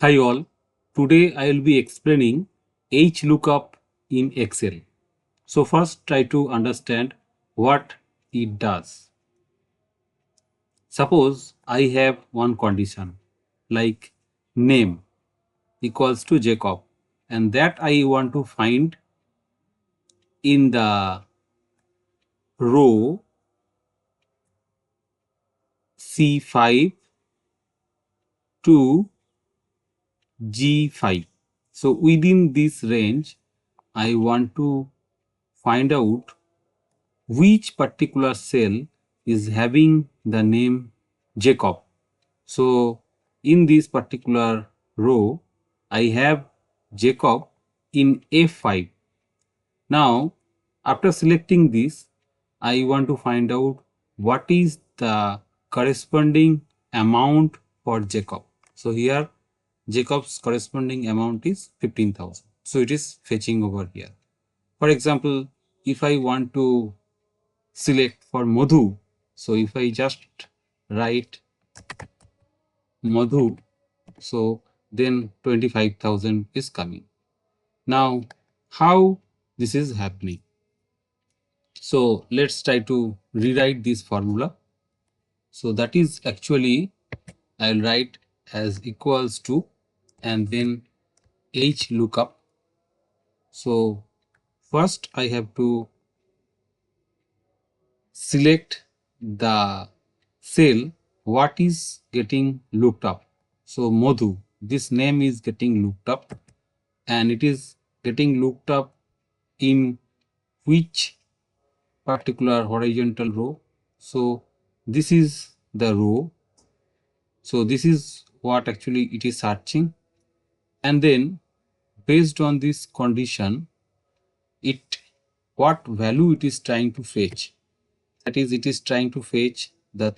Hi all, today I will be explaining HLOOKUP in Excel. So first try to understand what it does. Suppose I have one condition like name equals to Jacob, and that I want to find in the row C5 to G5. So within this range I want to find out which particular cell is having the name Jacob. So in this particular row, I have Jacob in F5. Now, after selecting this, I want to find out what is the corresponding amount for Jacob. So here, Jacob's corresponding amount is 15,000. So it is fetching over here. For example, if I want to select for Madhu. So if I just write Madhu, so then 25,000 is coming. Now, how this is happening? So let's try to rewrite this formula. So that is actually I'll write as equals to and then HLOOKUP. So first I have to select the cell what is getting looked up. So Madhu, this name is getting looked up and it is getting looked up in which particular horizontal row. So this is the row. So this is what actually it is searching, and then based on this condition, it what value it is trying to fetch. That is, it is trying to fetch the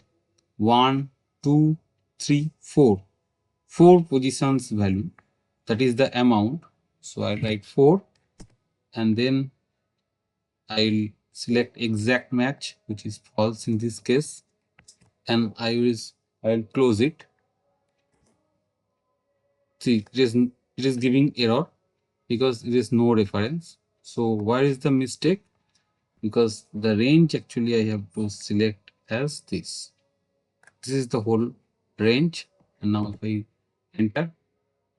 1, 2, 3, 4. 4 positions value. That is the amount. So I write 4 and then I'll select exact match, which is false in this case, and I'll close it. See, it is giving error because it is no reference. So where is the mistake? Because the range actually I have to select as this. This is the whole range, and now if I enter,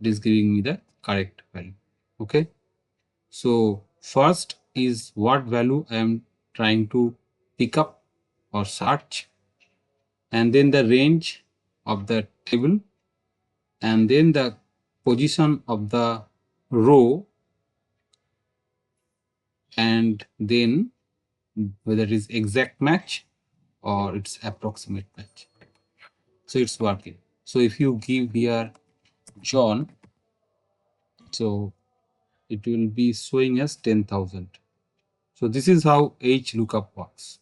it is giving me the correct value. Okay, so first is what value I am trying to pick up or search, and then the range of the table, and then the position of the row, and then whether it is exact match or it's approximate match. So it's working. So if you give here John, so it will be showing us 10,000. So this is how HLOOKUP works.